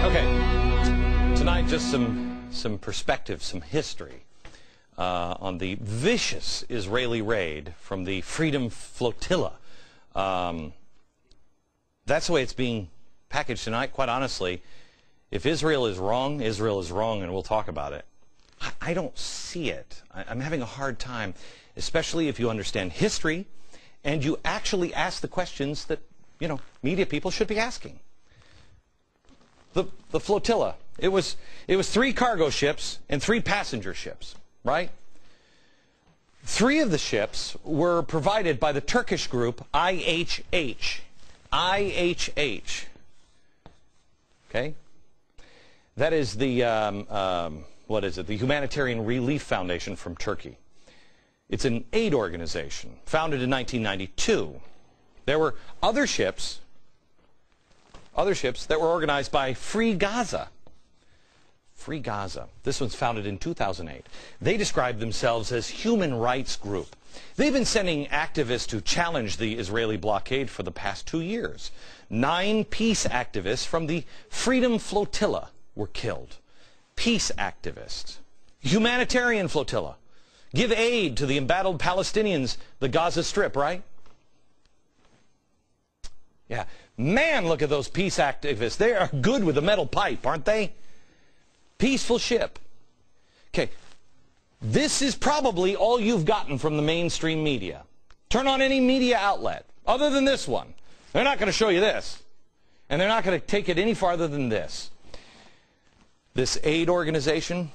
Okay, tonight just some perspective, some history on the vicious Israeli raid from the Freedom Flotilla. That's the way it's being packaged tonight. Quite honestly, if Israel is wrong, and we'll talk about it. I don't see it. I'm having a hard time, especially if you understand history and you actually ask the questions that, you know, media people should be asking. The flotilla, it was 3 cargo ships and 3 passenger ships, right? 3 of the ships were provided by the Turkish group IHH. IHH. Okay? That is the, what is it? The Humanitarian Relief Foundation from Turkey. It's an aid organization founded in 1992. There were other ships that were organized by Free Gaza. Free Gaza. This one's founded in 2008. They describe themselves as human rights group. They've been sending activists to challenge the Israeli blockade for the past 2 years. 9 peace activists from the Freedom Flotilla were killed. Peace activists. Humanitarian flotilla. Give aid to the embattled Palestinians, the Gaza Strip, right? Yeah. Man, look at those peace activists. They are good with a metal pipe, aren't they? Peaceful ship. Okay. This is probably all you've gotten from the mainstream media. Turn on any media outlet, other than this one. They're not going to show you this. And they're not going to take it any farther than this. This aid organization,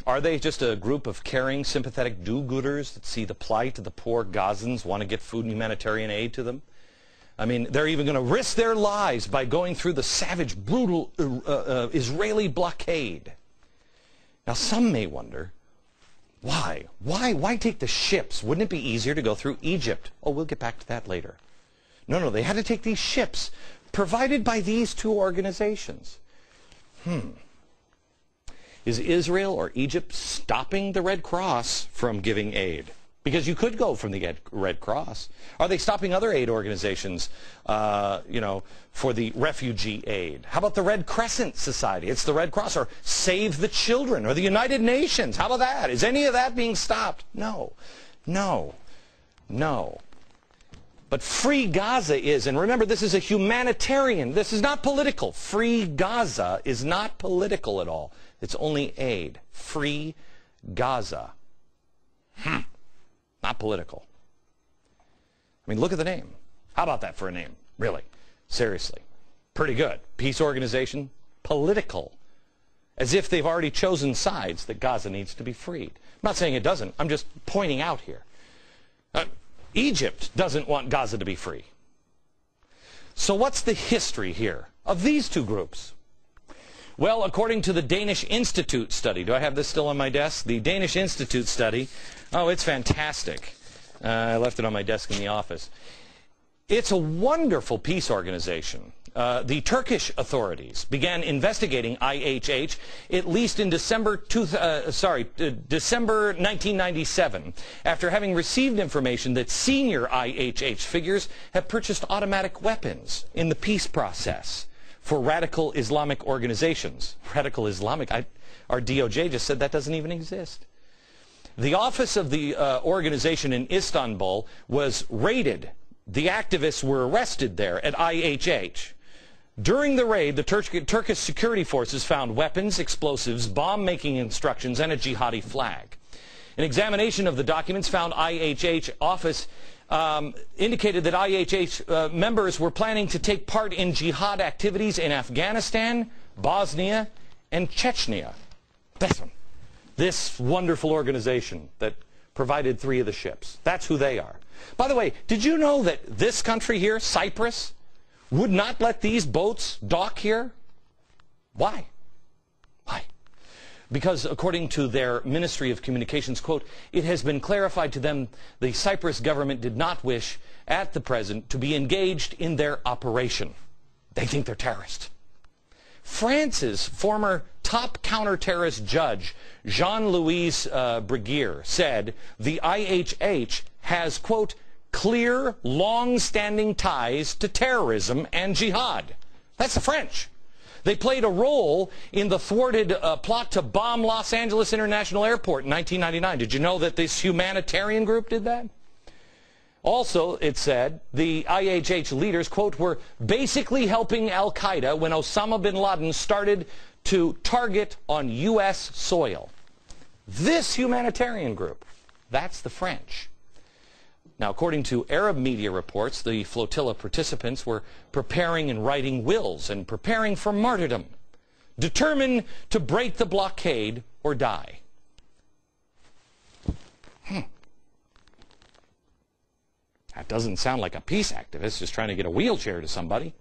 are they just a group of caring, sympathetic do-gooders that see the plight of the poor Gazans, want to get food and humanitarian aid to them? I mean, they're even going to risk their lives by going through the savage, brutal Israeli blockade. Now, some may wonder, why? Why take the ships? Wouldn't it be easier to go through Egypt? Oh, we'll get back to that later. No, they had to take these ships provided by these 2 organizations. Is Israel or Egypt stopping the Red Cross from giving aid? Because you could go from the Red Cross. Are they stopping other aid organizations, you know, for the refugee aid? How about the Red Crescent Society? It's the Red Cross. Or Save the Children, or the United Nations. How about that? Is any of that being stopped? No. But Free Gaza is, and remember, this is a humanitarian. This is not political. Free Gaza is not political at all. It's only aid. Free Gaza. Not political. I mean, look at the name. How about that for a name? Really? Seriously. Pretty good. Peace organization. Political. As if they've already chosen sides that Gaza needs to be freed. I'm not saying it doesn't. I'm just pointing out here. Egypt doesn't want Gaza to be free. So what's the history here of these 2 groups? Well, according to the Danish Institute study, do I have this still on my desk? The Danish Institute study, oh, it's fantastic. I left it on my desk in the office. It's a wonderful peace organization. The Turkish authorities began investigating IHH at least in December 1997, after having received information that senior IHH figures have purchased automatic weapons in the peace process for radical Islamic organizations. Radical Islamic? Our DOJ just said that doesn't even exist. The office of the organization in Istanbul was raided. The activists were arrested there at IHH. During the raid, the Turkish security forces found weapons, explosives, bomb-making instructions, and a jihadi flag. An examination of the documents found IHH office indicated that IHH members were planning to take part in jihad activities in Afghanistan, Bosnia, and Chechnya. This wonderful organization that provided 3 of the ships. That's who they are. By the way, did you know that this country here, Cyprus, would not let these boats dock here? Why? Because according to their Ministry of Communications, quote, it has been clarified to them the Cyprus government did not wish at the present to be engaged in their operation. They think they're terrorists. France's former top counter-terrorist judge, Jean-Louis Bruguière, said the IHH has, quote, clear, long-standing ties to terrorism and jihad. That's the French. They played a role in the thwarted plot to bomb Los Angeles International Airport in 1999. Did you know that this humanitarian group did that? Also, it said, the IHH leaders, quote, were basically helping al-Qaeda when Osama bin Laden started to target on U.S. soil. This humanitarian group, that's the French. Now, according to Arab media reports, the flotilla participants were preparing and writing wills and preparing for martyrdom, determined to break the blockade or die. That doesn't sound like a peace activist just trying to get a wheelchair to somebody.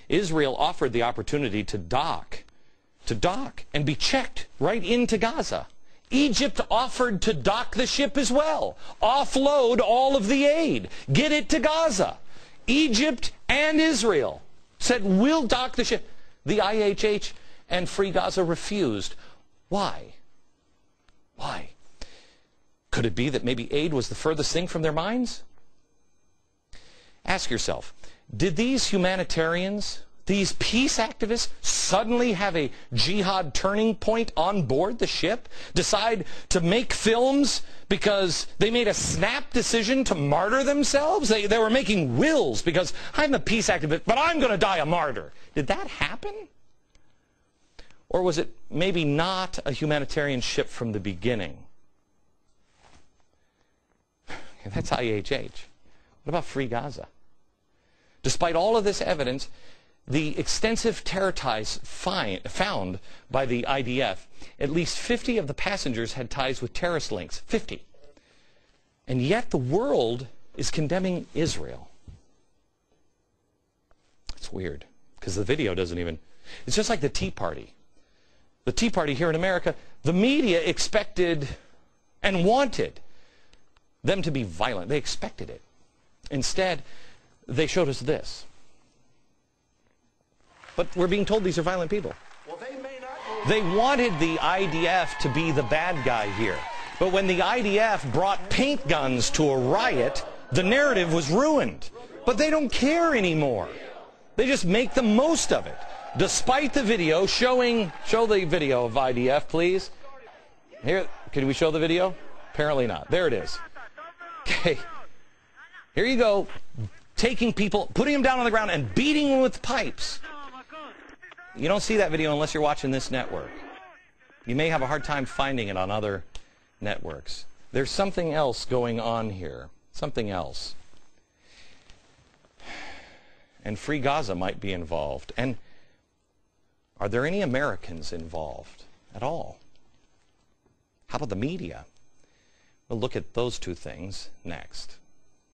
Israel offered the opportunity to dock and be checked right into Gaza. Egypt offered to dock the ship as well, offload all of the aid, get it to Gaza. Egypt and Israel said, we'll dock the ship. The IHH and Free Gaza refused. Why? Why? Could it be that maybe aid was the furthest thing from their minds? Ask yourself, did these humanitarians, these peace activists, suddenly have a jihad turning point on board the ship? Decide to make films because they made a snap decision to martyr themselves? They were making wills because I'm a peace activist, but I'm going to die a martyr. Did that happen? Or was it maybe not a humanitarian ship from the beginning? That's IHH. What about Free Gaza? Despite all of this evidence, the extensive terror ties found by the IDF, at least 50 of the passengers had ties with terrorist links. 50. And yet the world is condemning Israel. It's weird, because the video doesn't even... It's just like the Tea Party. The Tea Party here in America, the media expected and wanted them to be violent. They expected it. Instead, they showed us this. But we're being told these are violent people. Well, they wanted the IDF to be the bad guy here. But when the IDF brought paint guns to a riot, the narrative was ruined. But they don't care anymore. They just make the most of it. Despite the video showing... Show the video of IDF, please. Here, can we show the video? Apparently not. There it is. Okay. Here you go. Taking people, putting them down on the ground and beating them with pipes. You don't see that video unless you're watching this network. You may have a hard time finding it on other networks. There's something else going on here. Something else. And Free Gaza might be involved. And are there any Americans involved at all? How about the media? We'll look at those two things next.